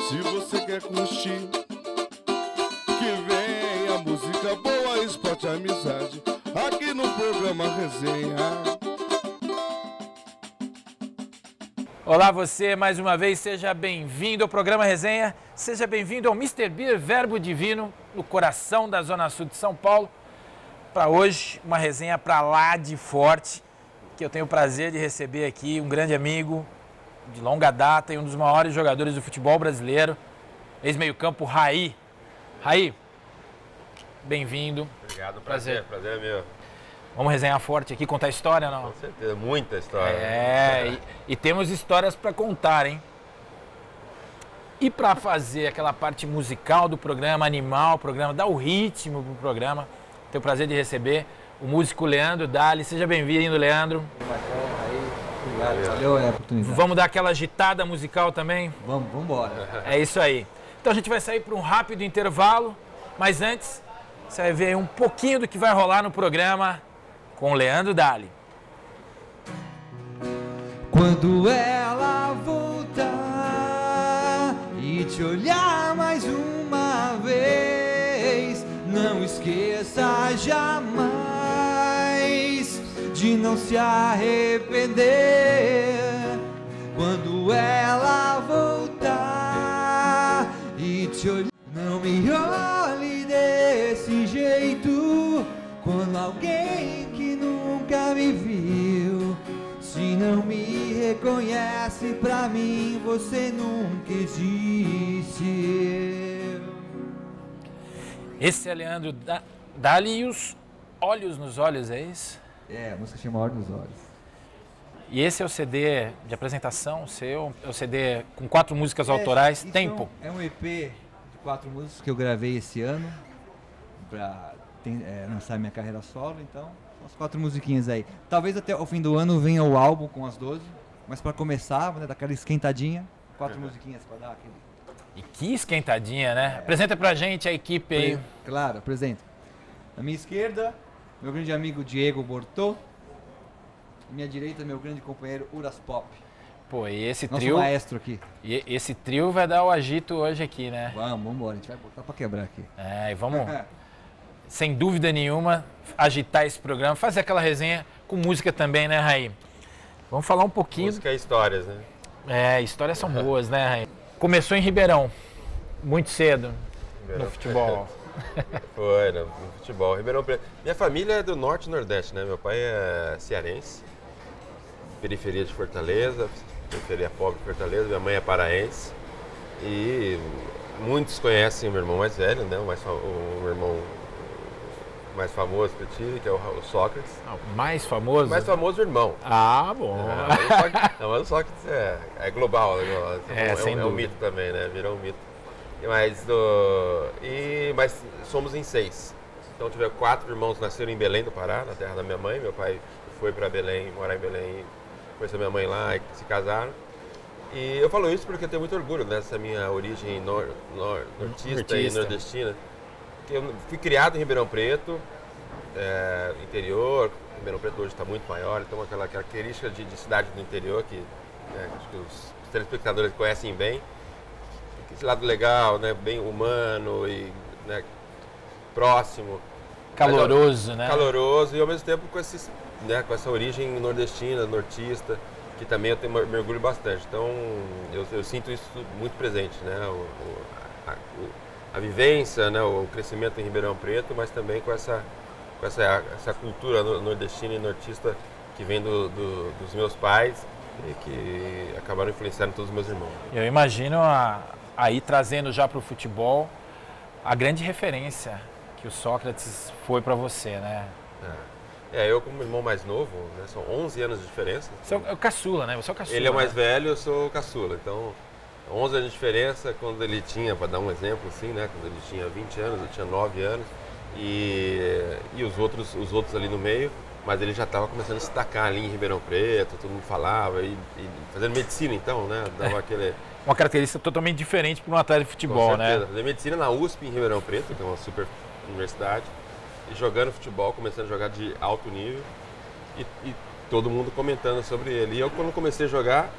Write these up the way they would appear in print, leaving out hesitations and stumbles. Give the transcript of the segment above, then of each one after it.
Se você quer curtir, que venha música boa, esporte, amizade, aqui no programa Resenha. Olá você, mais uma vez, seja bem-vindo ao programa Resenha, seja bem-vindo ao Mr. Beer Verbo Divino, no coração da Zona Sul de São Paulo. Para hoje, uma resenha para lá de forte, que eu tenho o prazer de receber aqui um grande amigo de longa data e um dos maiores jogadores do futebol brasileiro, ex-meio-campo Raí. Raí, bem-vindo. Obrigado, prazer é meu. Vamos resenhar forte aqui, contar história, não? Com certeza, muita história. E temos histórias para contar, hein? E para fazer aquela parte musical do programa, animal, o programa, dar o ritmo pro programa, tenho o prazer de receber o músico Leandro Dali. Seja bem-vindo, Leandro. Obrigado, valeu a oportunidade. Vamos dar aquela agitada musical também? Vamos embora. É isso aí. Então a gente vai sair para um rápido intervalo, mas antes você vai ver um pouquinho do que vai rolar no programa com o Leandro Dali. Quando ela voltar e te olhar mais uma vez, não esqueça jamais de não se arrepender. Quando ela voltar e te olhar, não me olhe desse jeito. Quando alguém que nunca me viu, se não me reconhece, pra mim você nunca existe. Esse é Leandro Dali e os Olhos nos Olhos, é isso? É, a música chama Olhos nos Olhos. E esse é o CD de apresentação seu, é o CD com 4 músicas autorais, Tempo. É um EP de 4 músicas que eu gravei esse ano pra lançar minha carreira solo, então são as 4 musiquinhas aí. Talvez até o fim do ano venha o álbum com as 12, mas para começar, né, daquela esquentadinha, 4 musiquinhas para dar aquele... E que esquentadinha, né? Apresenta pra gente a equipe aí. Claro, apresento. Na minha esquerda, meu grande amigo Diego Bortô. À minha direita, meu grande companheiro Uras Pop. Pô, e esse Nosso trio... maestro aqui. E esse trio vai dar o agito hoje aqui, né? Vamos embora, a gente vai botar pra quebrar aqui. E vamos, sem dúvida nenhuma, agitar esse programa, fazer aquela resenha com música também, né, Raí? Vamos falar um pouquinho... Música e histórias, né? Histórias são boas, né, Raí? Começou em Ribeirão, muito cedo, no futebol. Foi, no futebol. Ribeirão Preto. Minha família é do norte e nordeste, né? Meu pai é cearense, periferia de Fortaleza, periferia pobre de Fortaleza. Minha mãe é paraense. E muitos conhecem o meu irmão mais velho, né? O meu irmão mais famoso que eu tive, que é o Sócrates. O mais famoso? O mais famoso irmão. Ah, bom. Mas o Sócrates é global, né? Sem é um mito também, né? Virou um mito. Mas somos em 6. Então tive 4 irmãos que nasceram em Belém do Pará, na terra da minha mãe. Meu pai foi para Belém, morar em Belém, conheceu minha mãe lá e se casaram. E eu falo isso porque eu tenho muito orgulho dessa minha origem nortista e nordestina. Eu fui criado em Ribeirão Preto, interior. Ribeirão Preto hoje está muito maior, então aquela característica de cidade do interior que acho que os telespectadores conhecem bem. Esse lado legal, né, bem humano e, né, próximo. Caloroso, né? Caloroso e ao mesmo tempo com essa origem nordestina, nortista, que também eu mergulho bastante. Então eu sinto isso muito presente, né? A vivência, né, o crescimento em Ribeirão Preto, mas também com essa cultura nordestina e nortista que vem dos meus pais e que acabaram influenciando todos os meus irmãos. Eu imagino aí trazendo já para o futebol a grande referência que o Sócrates foi para você, né? Eu como irmão mais novo, né, são 11 anos de diferença. Você é o caçula, né? Você é o caçula. Ele é o mais né? velho, eu sou o caçula. Então, 11 anos de diferença, quando ele tinha, para dar um exemplo assim, né? Quando ele tinha 20 anos, eu tinha 9 anos. E os outros ali no meio, mas ele já estava começando a se destacar ali em Ribeirão Preto, todo mundo falava, e fazendo medicina então, né? Dava aquele... Uma característica totalmente diferente para um atleta de futebol, né? Fazer medicina na USP em Ribeirão Preto, que é uma super universidade, e jogando futebol, começando a jogar de alto nível, e todo mundo comentando sobre ele. E eu, quando comecei a jogar,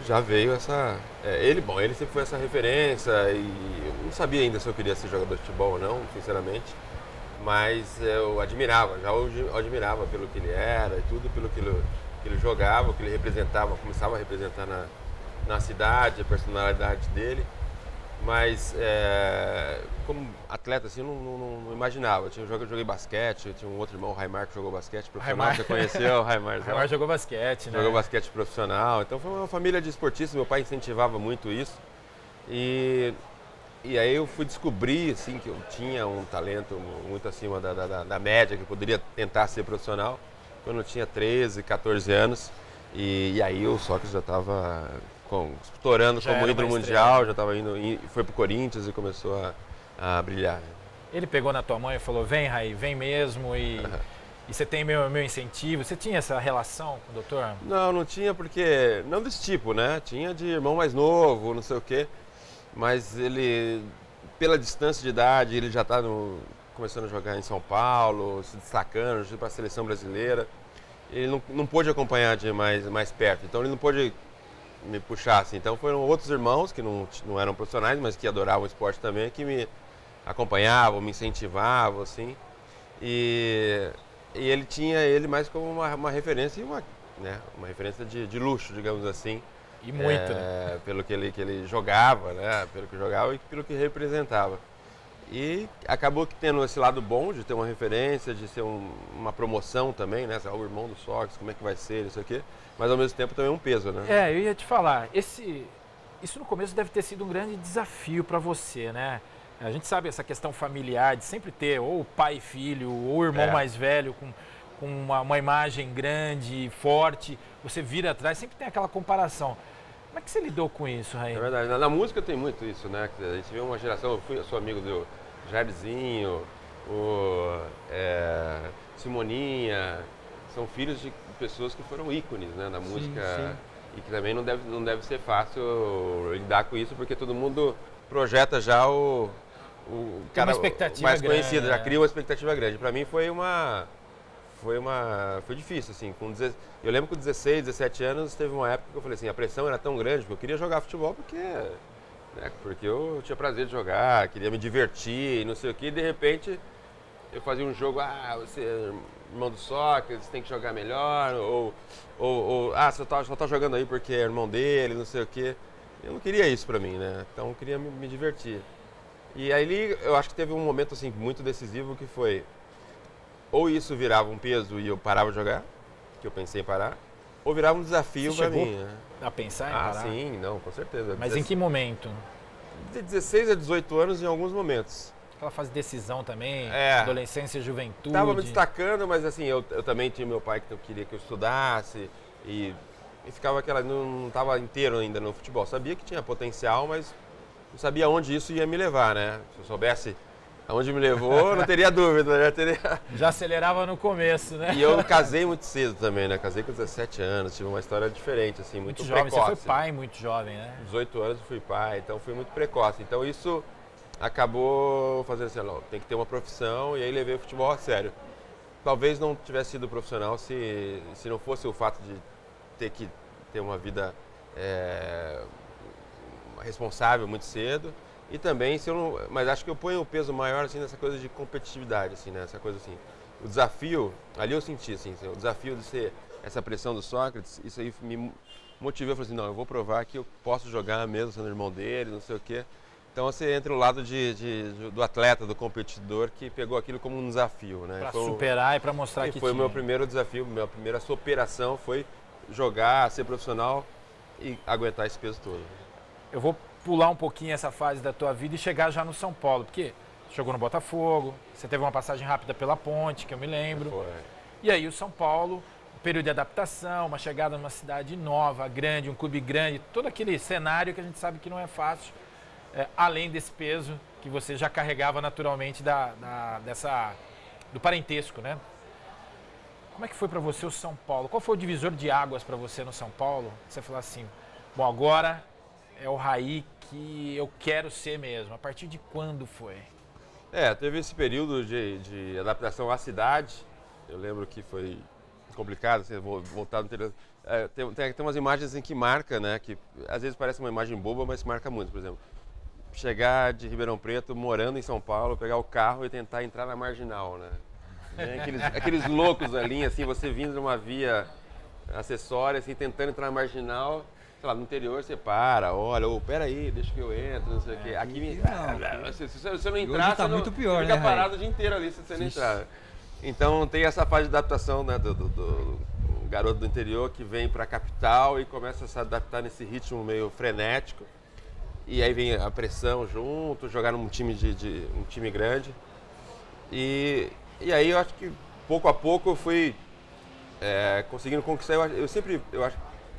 Já veio essa... ele sempre foi essa referência e eu não sabia ainda se eu queria ser jogador de futebol ou não, sinceramente. Mas eu admirava, eu admirava pelo que ele era e tudo, pelo que ele jogava, o que ele representava, começava a representar na cidade, a personalidade dele. Mas como atleta, assim, eu não imaginava. Eu joguei basquete, eu tinha um outro irmão, o Raimar, que jogou basquete profissional. Você conheceu o Raimar? O Raimar jogou basquete, né? Jogou basquete profissional. Então foi uma família de esportistas, meu pai incentivava muito isso. E aí eu fui descobrir, assim, que eu tinha um talento muito acima da média, que eu poderia tentar ser profissional, quando eu tinha 13, 14 anos. E aí o Sócrates já estava estourando como ídolo mundial, já estava foi pro Corinthians e começou a brilhar. Ele pegou na tua mão e falou, vem, Raí, vem mesmo e você tem meu incentivo. Você tinha essa relação com o doutor? Não tinha porque, não desse tipo, né? Tinha de irmão mais novo, não sei o quê. Mas ele, pela distância de idade, ele já está começando a jogar em São Paulo, se destacando, para a seleção brasileira. Ele não pôde acompanhar de mais perto, então ele não pôde me puxar assim. Então foram outros irmãos que não eram profissionais, mas que adoravam o esporte também, que me acompanhavam, me incentivavam, assim. E ele tinha ele mais como uma referência e uma referência de luxo, digamos assim. E muito, né? Pelo que ele jogava, né? Pelo que jogava e pelo que representava. E acabou que tendo esse lado bom de ter uma referência, de ser uma promoção também, né? O irmão do Sócrates, como é que vai ser, isso aqui. Mas ao mesmo tempo também um peso, né? Eu ia te falar, isso no começo deve ter sido um grande desafio para você, né? A gente sabe essa questão familiar, de sempre ter ou pai e filho, ou o irmão mais velho com uma imagem grande, forte. Você vira atrás, sempre tem aquela comparação. Como é que você lidou com isso, Raí? É verdade, na música tem muito isso, né? A gente vê uma geração, eu sou amigo do Jairzinho, Simoninha, são filhos de pessoas que foram ícones, né, na música. Sim. E que também não deve ser fácil lidar com isso, porque todo mundo projeta já o cara mais conhecido, já cria uma expectativa grande. Para mim foi difícil, assim. Eu lembro que com 16, 17 anos, teve uma época que eu falei assim, a pressão era tão grande que eu queria jogar futebol porque eu tinha prazer de jogar, queria me divertir, não sei o que, e de repente eu fazia um jogo, você é irmão do Sócrates, tem que jogar melhor, ou só tá jogando aí porque é irmão dele, não sei o que. Eu não queria isso pra mim, né? Então eu queria me divertir. E aí eu acho que teve um momento assim muito decisivo que foi, ou isso virava um peso e eu parava de jogar, que eu pensei em parar, ou virava um desafio para mim. Né? A pensar em parar? Sim, não, com certeza. Mas em que momento? De 16 a 18 anos em alguns momentos. Aquela fase de decisão também, adolescência, juventude. Estava me destacando, mas assim, eu também tinha meu pai que queria que eu estudasse e ficava não estava inteiro ainda no futebol. Sabia que tinha potencial, mas não sabia onde isso ia me levar, né? Se eu soubesse aonde me levou, não teria dúvida, Já acelerava no começo, né? E eu casei muito cedo também, né? Casei com 17 anos, tive uma história diferente, assim, muito jovem. Precoce. Você foi pai muito jovem, né? 18 anos eu fui pai, então fui muito precoce. Então isso acabou fazendo assim, tem que ter uma profissão, e aí levei o futebol a sério. Talvez não tivesse sido profissional se não fosse o fato de ter que ter uma vida responsável muito cedo. E também, mas acho que eu ponho o peso maior assim, nessa coisa de competitividade, assim, né? Essa coisa assim, o desafio, ali eu senti assim, o desafio de ser essa pressão do Sócrates, isso aí me motivou, eu falei assim, não, eu vou provar que eu posso jogar mesmo sendo irmão dele, não sei o quê. Então você entra no lado do atleta, do competidor, que pegou aquilo como um desafio, né? Para superar e para mostrar que foi o meu primeiro desafio, minha primeira superação foi jogar, ser profissional e aguentar esse peso todo. Eu vou pular um pouquinho essa fase da tua vida e chegar já no São Paulo, porque você jogou no Botafogo, você teve uma passagem rápida pela Ponte, que eu me lembro. Foi. E aí o São Paulo, um período de adaptação, uma chegada numa cidade nova, grande, um clube grande, todo aquele cenário que a gente sabe que não é fácil, além desse peso que você já carregava naturalmente do parentesco, né? Como é que foi para você o São Paulo? Qual foi o divisor de águas para você no São Paulo? Você falou assim, bom, agora é o Raí que eu quero ser mesmo. A partir de quando foi? Teve esse período de adaptação à cidade. Eu lembro que foi complicado, assim, voltar no interior. Tem umas imagens em que marca, né? Que às vezes parece uma imagem boba, mas marca muito. Por exemplo, chegar de Ribeirão Preto, morando em São Paulo, pegar o carro e tentar entrar na Marginal, né? Aqueles loucos ali, assim, você vindo numa via acessória, assim, tentando entrar na Marginal. Sei lá, no interior você para, olha, peraí, deixa que eu entro, não sei o quê. Aqui se você não entrar, tá muito pior, você fica né, parado o dia inteiro ali se você não entrar. Então tem essa fase de adaptação, né, do garoto do interior que vem para a capital e começa a se adaptar nesse ritmo meio frenético. E aí vem a pressão junto, jogar num time um time grande. E aí eu acho que pouco a pouco eu fui conseguindo conquistar.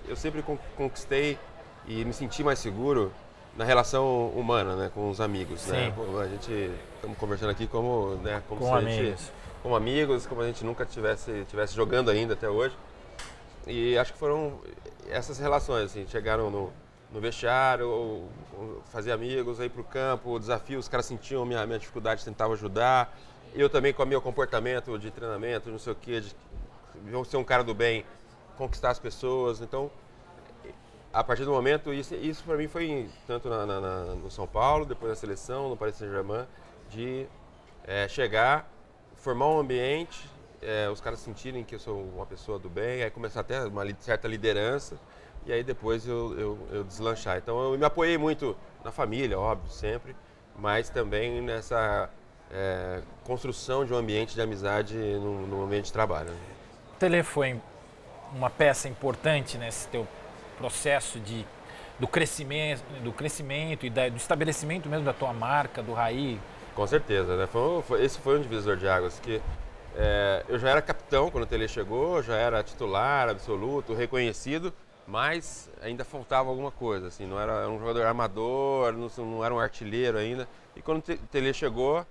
Eu sempre conquistei e me senti mais seguro na relação humana, né, com os amigos, né? Pô, a gente estamos conversando aqui como, né, como amigos, como a gente nunca tivesse jogando ainda até hoje. E acho que foram essas relações, assim, chegaram no vestiário, fazer amigos, aí pro campo, o desafio, os caras sentiam minha dificuldade, tentavam ajudar. Eu também com o meu comportamento de treinamento, não sei o quê, de ser um cara do bem, conquistar as pessoas. Então, a partir do momento, isso para mim foi tanto no São Paulo, depois na seleção, no Paris Saint-Germain, de chegar, formar um ambiente, os caras sentirem que eu sou uma pessoa do bem, aí começar até uma certa liderança, e aí depois eu deslanchar. Então eu me apoiei muito na família, óbvio, sempre, mas também nessa construção de um ambiente de amizade no ambiente de trabalho. O Tele foi uma peça importante nesse teu processo do crescimento e do estabelecimento mesmo da tua marca, do Raí. Com certeza, né? Esse foi um divisor de águas, que eu já era capitão quando o Tele chegou, já era titular absoluto, reconhecido, mas ainda faltava alguma coisa, assim, não era um jogador armador, não era um artilheiro ainda. E quando o Tele chegou,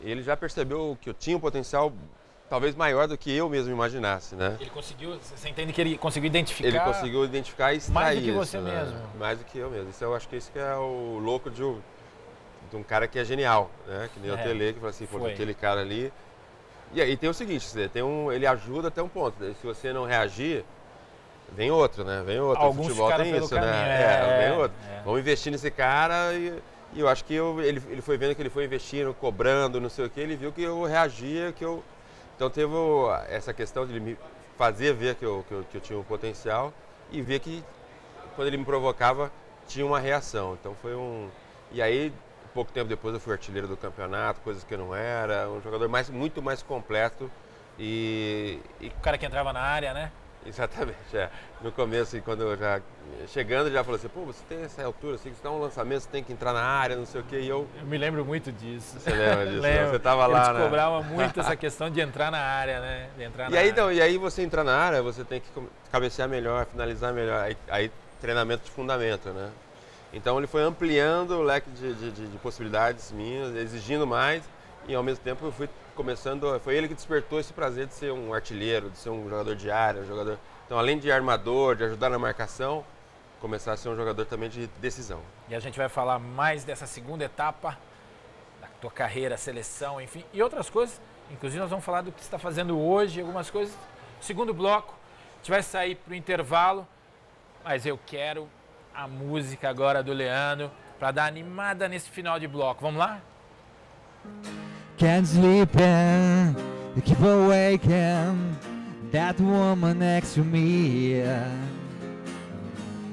ele já percebeu que eu tinha um potencial talvez maior do que eu mesmo imaginasse, né? Ele conseguiu, você entende que ele conseguiu identificar? Ele conseguiu identificar e extrair mais do que isso, você né? mesmo. Mais do que eu mesmo. Isso eu acho que isso que é o louco de um cara que é genial, né? Que nem o Tele, que fala assim, pô, aquele cara ali. E aí tem o seguinte, ele ajuda até um ponto. Se você não reagir, vem outro, né? Vem outro. Alguns o futebol tem isso, caminho, né? Vem outro. Vamos investir nesse cara e eu acho que ele foi vendo que ele foi investindo, cobrando, não sei o quê, ele viu que eu reagia, Então teve essa questão de ele me fazer ver que eu tinha um potencial e ver que quando ele me provocava tinha uma reação. Então foi E aí, pouco tempo depois eu fui artilheiro do campeonato, coisas que eu não era, um jogador muito mais completo e... O cara que entrava na área, né? Exatamente, No começo, quando eu chegando, já falou assim, pô, você tem essa altura, assim, você dá um lançamento, você tem que entrar na área, não sei o quê, e eu me lembro muito disso. Você lembra disso? Lembro. Você estava lá, né? Eles cobravam muito essa questão de entrar na área, né? E aí você entrar na área, você tem que cabecear melhor, finalizar melhor, aí treinamento de fundamento, né? Então ele foi ampliando o leque de possibilidades minhas, exigindo mais, e ao mesmo tempo eu fui começando, foi ele que despertou esse prazer de ser um artilheiro, de ser um jogador de área, então além de armador, de ajudar na marcação, começar a ser um jogador também de decisão. E a gente vai falar mais dessa segunda etapa da tua carreira, seleção, enfim, e outras coisas, inclusive nós vamos falar do que você está fazendo hoje, algumas coisas. Segundo bloco, a gente vai sair para o intervalo, mas eu quero a música agora do Leandro para dar animada nesse final de bloco. Vamos lá? Can't sleep and keep awake and that woman next to me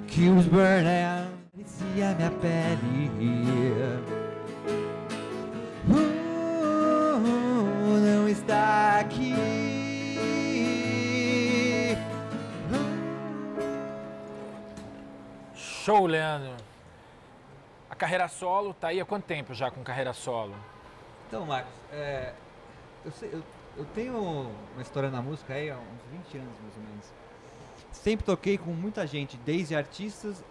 keeps burning, inicia minha pele. Não está aqui. Show, Leandro. A carreira solo tá aí há quanto tempo já com carreira solo? Então, Marcos, eu tenho uma história na música aí há uns 20 anos, mais ou menos. Sempre toquei com muita gente, desde artistas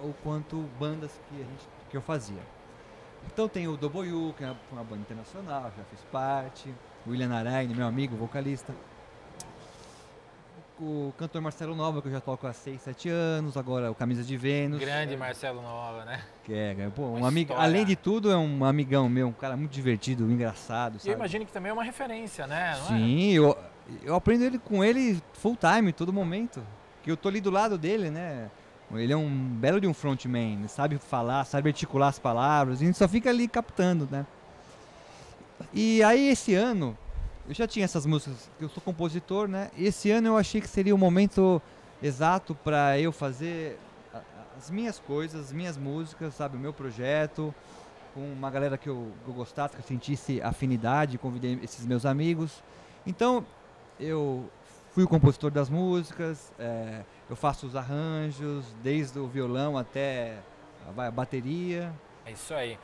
ou quanto bandas que eu fazia. Então tem o Doboyu, que é uma banda internacional, já fiz parte. O William Naraine, meu amigo, vocalista. O cantor Marcelo Nova, que eu já toco há 6, 7 anos, agora o Camisa de Vênus. Grande Marcelo Nova, né? Um amigo, além de tudo, é um amigão meu, um cara muito divertido, engraçado, sabe? E eu imagino que também é uma referência, né? Não Sim, eu aprendo com ele full time, todo momento. Que eu tô ali do lado dele, né? Ele é um belo de um frontman, sabe falar, sabe articular as palavras, e a gente só fica ali captando, né? E aí esse ano, eu já tinha essas músicas, eu sou compositor, né? E esse ano eu achei que seria o momento exato para eu fazer as minhas coisas, as minhas músicas, sabe? O meu projeto, com uma galera que eu gostasse, que eu sentisse afinidade, convidei esses meus amigos. Então, eu fui o compositor das músicas, eu faço os arranjos, desde o violão até a bateria. É isso aí.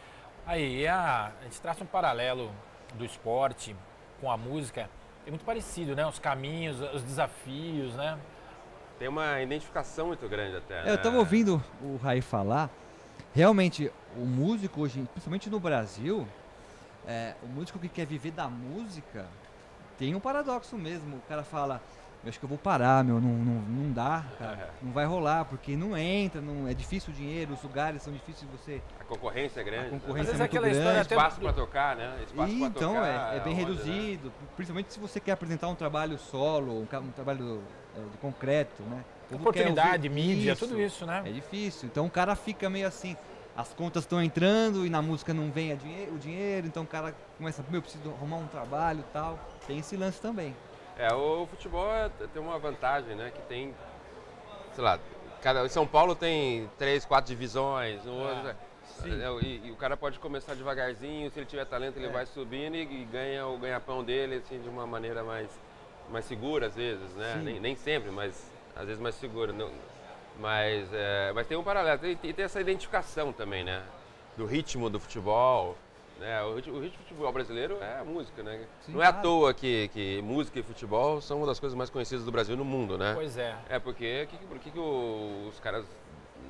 Aí, a gente traça um paralelo do esporte com a música, é muito parecido, né? Os caminhos, os desafios, né? Tem uma identificação muito grande até, né? Eu estava ouvindo o Rai falar, realmente, o músico hoje, principalmente no Brasil, o músico que quer viver da música, tem um paradoxo mesmo. O cara fala, eu acho que eu vou parar, não dá, cara, não vai rolar, porque não entra, é difícil o dinheiro, os lugares são difíceis de você... A concorrência é grande. A concorrência Às vezes é muito aquela grande. história até Espaço para tocar, né? Espaço E pra então tocar, é bem onde, reduzido, principalmente se você quer apresentar um trabalho solo, um trabalho de concreto, né? O povo quer Oportunidade, ouvir mídia, tudo isso, né? É difícil, então o cara fica meio assim, as contas estão entrando e na música não vem o dinheiro, então o cara começa, eu preciso arrumar um trabalho e tal, tem esse lance também. O futebol tem uma vantagem, né? Que tem, sei lá, em São Paulo tem 3, 4 divisões, e o cara pode começar devagarzinho, se ele tiver talento ele vai subindo e ganha o ganha-pão dele assim, de uma maneira mais segura às vezes, né? Nem sempre, mas às vezes mais segura. Mas tem um paralelo, e tem essa identificação também, né? Do ritmo do futebol. O ritmo do futebol brasileiro é a música, né? Sim, não é claro. à toa que música e futebol são uma das coisas mais conhecidas do Brasil e no mundo, né? Pois é. Porque por que os caras,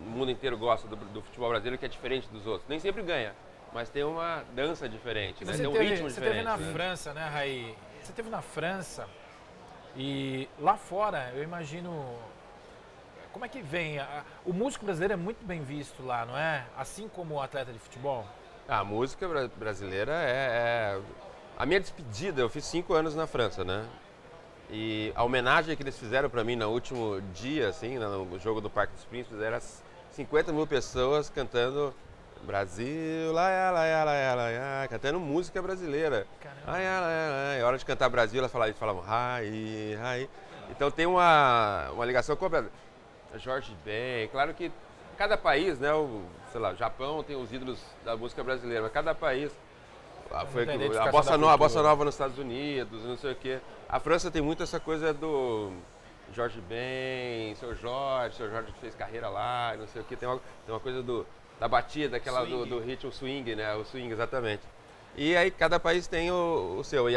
o mundo inteiro gosta do futebol brasileiro, que é diferente dos outros? Nem sempre ganha, mas tem uma dança diferente, né? Tem um ritmo você diferente. teve na né? França, né, Raí? Você teve na França e lá fora, eu imagino... Como é que vem? O músico brasileiro é muito bem visto lá, não é? Assim como o atleta de futebol? A música brasileira a minha despedida, eu fiz 5 anos na França, né? E a homenagem que eles fizeram para mim no último dia, assim, no jogo do Parque dos Príncipes, era 50 mil pessoas cantando Brasil, cantando música brasileira. É hora de cantar Brasil, eles falavam Rai, Rai. Então tem uma ligação completa. Jorge Ben, claro que cada país, né, sei lá, o Japão tem os ídolos da música brasileira, mas cada país, a Bossa Nova nos Estados Unidos, não sei o quê. A França tem muito essa coisa do Jorge Ben, Seu Jorge fez carreira lá, não sei o quê. Tem uma coisa da batida, aquela do ritmo swing, né, o swing, exatamente. E aí cada país tem o seu,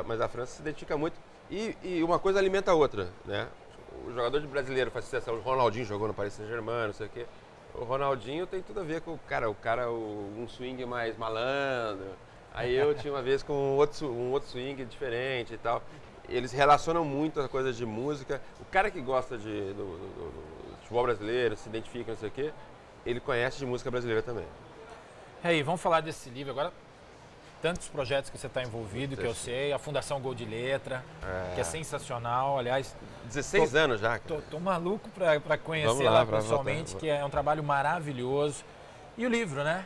mas a França se identifica muito e uma coisa alimenta a outra, né? O jogador brasileiro faz sucesso, o Ronaldinho jogou no Paris Saint-Germain, não sei o quê. O Ronaldinho tem tudo a ver com um swing mais malandro. Aí eu tinha uma vez com um outro swing diferente e tal. Eles relacionam muito a coisa de música. O cara que gosta do futebol brasileiro, se identifica, não sei o quê, ele conhece de música brasileira também. Aí, vamos falar desse livro agora. Tantos projetos que você está envolvido, que eu sei, a Fundação Gol de Letra, que é sensacional, aliás. 16 anos já, cara. Tô maluco para conhecer lá pessoalmente, que é um trabalho maravilhoso. E o livro, né?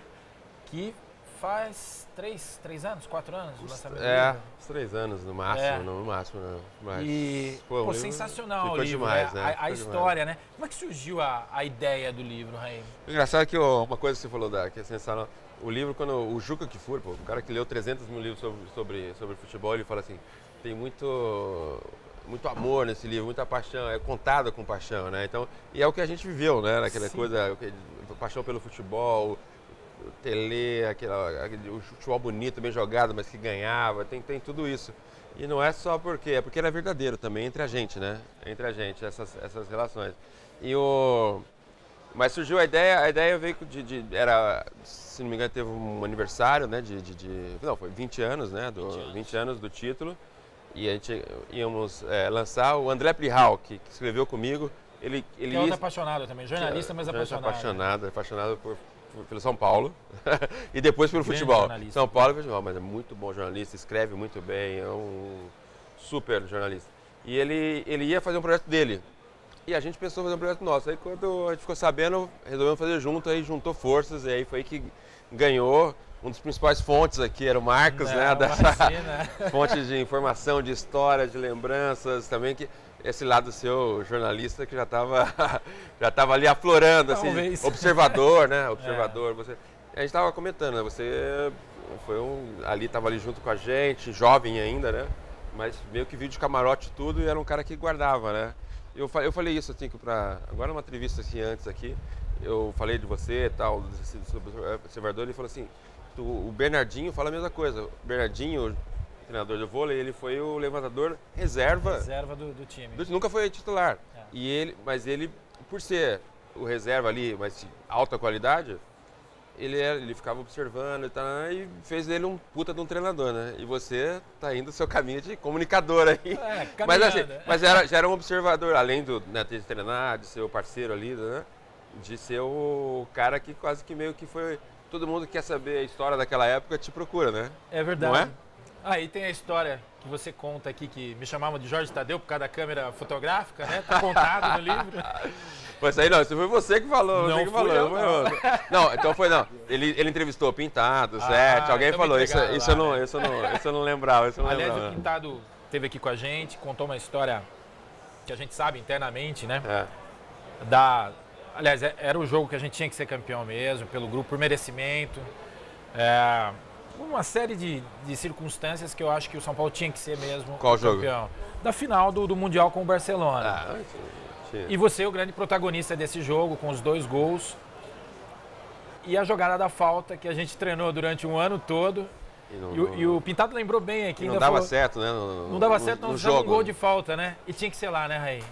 Que faz 3 anos, 4 anos o lançamento do livro. Uns 3 anos no máximo, né? Mas, e, sensacional o livro, demais, né? A história, né? Como é que surgiu a ideia do livro, Raí? O engraçado é que uma coisa que você falou que é sensacional. O livro, quando o Juca Kfouri, o cara que leu 300 mil livros sobre futebol, ele fala assim, tem muito amor nesse livro, muita paixão, é contado com paixão, né? Então, e é o que a gente viveu, né? Aquela coisa, paixão pelo futebol, o Tele, o futebol bonito, bem jogado, mas que ganhava, tem tudo isso. E não é só porque era verdadeiro também entre a gente, né? Entre a gente, essas relações. Mas surgiu a ideia veio se não me engano, teve um aniversário, né, não, foi 20 anos, né, 20 anos do título, e a gente íamos lançar o André Plihal, que escreveu comigo, ele é outro apaixonado também, jornalista, mas apaixonado. Apaixonado pelo São Paulo, e depois pelo futebol. São Paulo e futebol, mas é muito bom jornalista, escreve muito bem, é um super jornalista. E ele ia fazer um projeto dele. E a gente pensou em fazer um projeto nosso. Aí quando a gente ficou sabendo, resolvemos fazer junto, aí juntou forças, e aí foi aí que ganhou. Um dos principais fontes aqui era o Marcos, né? Dessa fonte de informação, de história, de lembranças, também que esse lado seu jornalista que já estava ali aflorando, assim, observador, né? Observador. Você, a gente estava comentando, né? Você foi ali, estava ali junto com a gente, jovem ainda, né? Mas meio que viu de camarote tudo e era um cara que guardava, né? Eu falei isso assim, agora numa entrevista assim, antes aqui, eu falei de você e tal, sobre o observador, ele falou assim, o Bernardinho fala a mesma coisa. O Bernardinho, o treinador de vôlei, ele foi o levantador reserva do time. Nunca foi titular. Mas ele, por ser o reserva ali, mas de alta qualidade, ele ficava observando e fez dele um puta de um treinador, né? E você tá indo o seu caminho de comunicador aí. Mas já era um observador, além de treinar, de ser o parceiro ali, né? De ser o cara que quase que meio que foi... Todo mundo que quer saber a história daquela época te procura, né? É verdade. Não é? Aí tem a história que você conta aqui, que me chamavam de Jorge Tadeu por causa da câmera fotográfica, né? Tá contado no livro. Pois aí não, isso foi você que falou. Não você que fui falou, eu, não. Não, então foi não. Ele entrevistou o Pintado, certo? Alguém então falou, me isso pegaram lá, eu não lembrava. Aliás, o Pintado esteve aqui com a gente, contou uma história que a gente sabe internamente, né? Aliás, era o jogo que a gente tinha que ser campeão mesmo, pelo grupo, por merecimento. Uma série de circunstâncias que eu acho que o São Paulo tinha que ser mesmo Qual campeão. Jogo? Da final do Mundial com o Barcelona. E você é o grande protagonista desse jogo, com os 2 gols. E a jogada da falta, que a gente treinou durante um ano todo. E o Pintado lembrou bem aqui. Não dava certo, né? Não dava certo, não usava um gol de falta, né? E tinha que ser lá, né, Raí?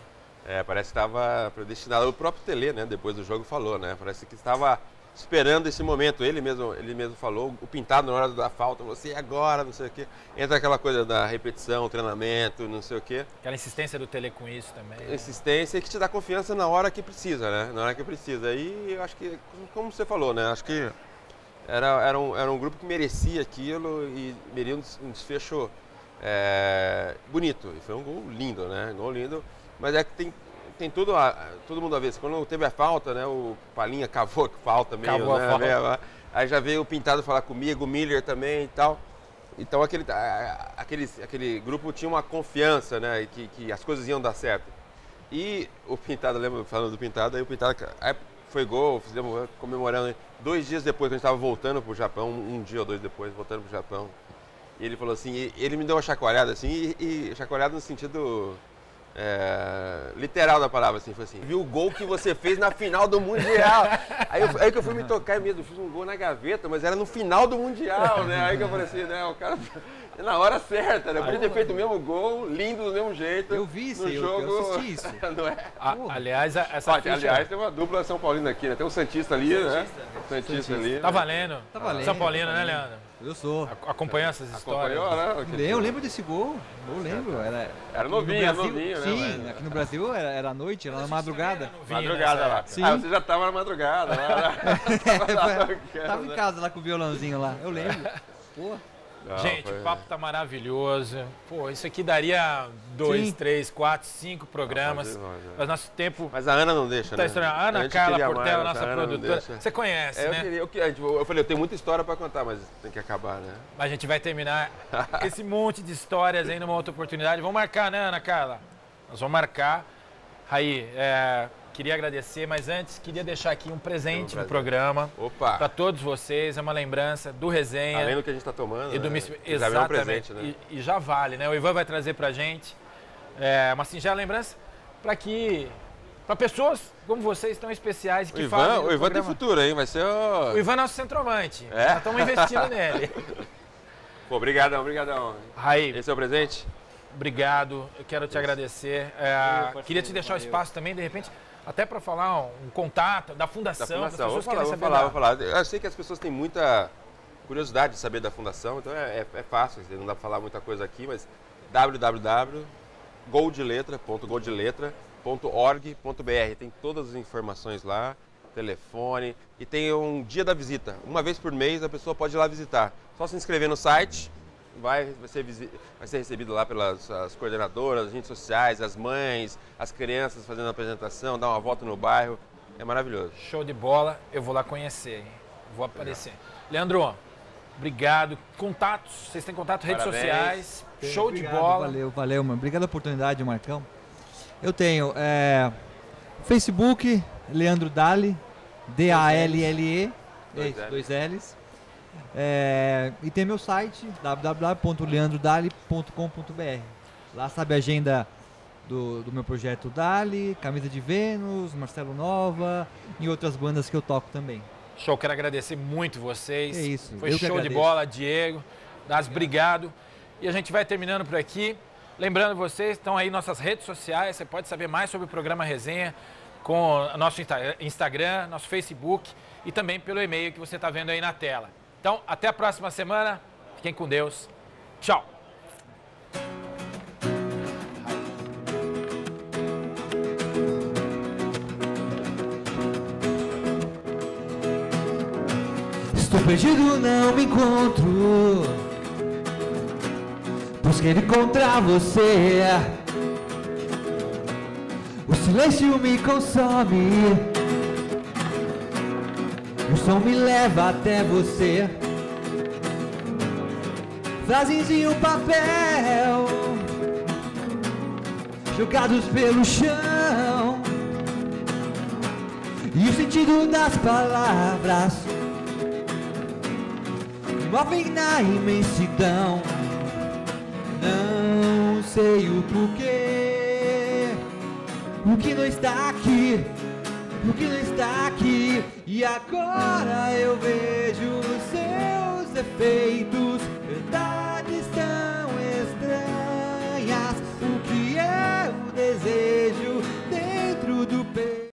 Parece que estava predestinado. O próprio Tele, né, depois do jogo falou, né? Parece que estava esperando esse momento. Ele mesmo falou, o Pintado na hora da falta, você agora, não sei o quê. Entra aquela coisa da repetição, treinamento, não sei o quê. Aquela insistência do Tele com isso também. Insistência que te dá confiança na hora que precisa, né? Na hora que precisa. E eu acho que, como você falou, né? Acho que era um grupo que merecia aquilo e merecia um desfecho bonito. E foi um gol lindo, né? Um gol lindo. Mas é que tem todo mundo a ver. Quando teve a falta, né? O Palinha cavou a falta meio, cavou né? A falta. Aí já veio o Pintado falar comigo, o Miller também e tal. Então aquele grupo tinha uma confiança, né? Que as coisas iam dar certo. E o Pintado, lembra, falando do Pintado, aí o Pintado foi gol, fizemos comemorando. 2 dias depois, quando a gente estava voltando para o Japão, um dia ou 2 depois, voltando para o Japão. E ele falou assim, ele me deu uma chacoalhada assim, e chacoalhada no sentido... literal da palavra, assim, foi assim, viu o gol que você fez na final do Mundial. Aí que eu fui me tocar mesmo, fiz um gol na gaveta, mas era no final do Mundial, né? Aí que eu falei assim, né, o cara na hora certa, né? Eu podia ter feito o mesmo gol, lindo do mesmo jeito. Eu vi isso, eu assisti isso. Não é? Aliás, essa ficha... Aliás, tem uma dupla São Paulina aqui, né? Tem um Santista ali, né? Santista ali. Tá valendo. Tá valendo. São Paulino, né, Leandro? Eu sou. Acompanhou essas histórias? Acompanhou, né? Eu lembro desse gol. Eu lembro. Era novinho, né? Sim, aqui no Brasil era à noite, era na madrugada. Madrugada lá. Sim. Você já tava na madrugada lá. Tava em casa lá com o violãozinho lá. Eu lembro. Pô. Não, gente, o papo tá maravilhoso. Pô, isso aqui daria 2, 3, 4, 5 programas. Mas nosso tempo... Mas a Ana não deixa, tá né? estranho. A Ana Carla Portela, nossa produtora. Você conhece, né? Eu falei, eu tenho muita história pra contar, mas tem que acabar, né? A gente vai terminar esse monte de histórias aí numa outra oportunidade. Vamos marcar, né, Ana Carla? Nós vamos marcar. Raí, queria agradecer, mas antes queria deixar aqui um presente no programa. Opa! Para todos vocês, é uma lembrança do Resenha. Além do que a gente está tomando, e do né? Exatamente. Um presente, né? E já vale, né? O Ivan vai trazer pra gente uma singela lembrança para pessoas como vocês tão especiais que fazem o Ivan tem futuro, hein? Vai ser o Ivan é nosso centroavante. É? Nós estamos investindo nele. Pô, obrigadão. Raí, esse é o presente? Obrigado, eu quero te agradecer. Queria te deixar o espaço também, de repente, até para falar um contato da Fundação. Vou falar. Eu sei que as pessoas têm muita curiosidade de saber da Fundação, então é fácil, não dá para falar muita coisa aqui, mas www.goldeletras.org.br, tem todas as informações lá, telefone, e tem um dia da visita. Uma vez por mês a pessoa pode ir lá visitar. Só se inscrever no site vai ser recebido lá pelas as coordenadoras, as redes sociais, as mães, as crianças fazendo a apresentação, dar uma volta no bairro. É maravilhoso. Show de bola. Eu vou lá conhecer, hein? Vou aparecer. Leandro, obrigado. Contatos, vocês têm contato, redes Parabéns. sociais. Show Obrigado, de bola. Valeu, mano. Obrigado pela oportunidade, Marcão. Eu tenho Facebook, Leandro Dali, D-A-L-L-E, dois L's. E tem meu site, www.leandrodali.com.br. Lá sabe a agenda do meu projeto Dali, Camisa de Vênus, Marcelo Nova e outras bandas que eu toco também. Show, quero agradecer muito vocês. É isso, Foi eu que show de agradeço. bola, Diego. Obrigado. E a gente vai terminando por aqui. Lembrando vocês, estão aí nossas redes sociais, você pode saber mais sobre o programa Resenha com o nosso Instagram, nosso Facebook e também pelo e-mail que você está vendo aí na tela. Então, até a próxima semana. Fiquem com Deus. Tchau. Estou perdido, não me encontro. Busquei encontrar você. O silêncio me consome. O som me leva até você. Frases em um papel jogados pelo chão. E o sentido das palavras movem na imensidão. Não sei o porquê, o que não está aqui, o que não está aqui. E agora eu vejo os seus efeitos, verdades tão estranhas. O que eu desejo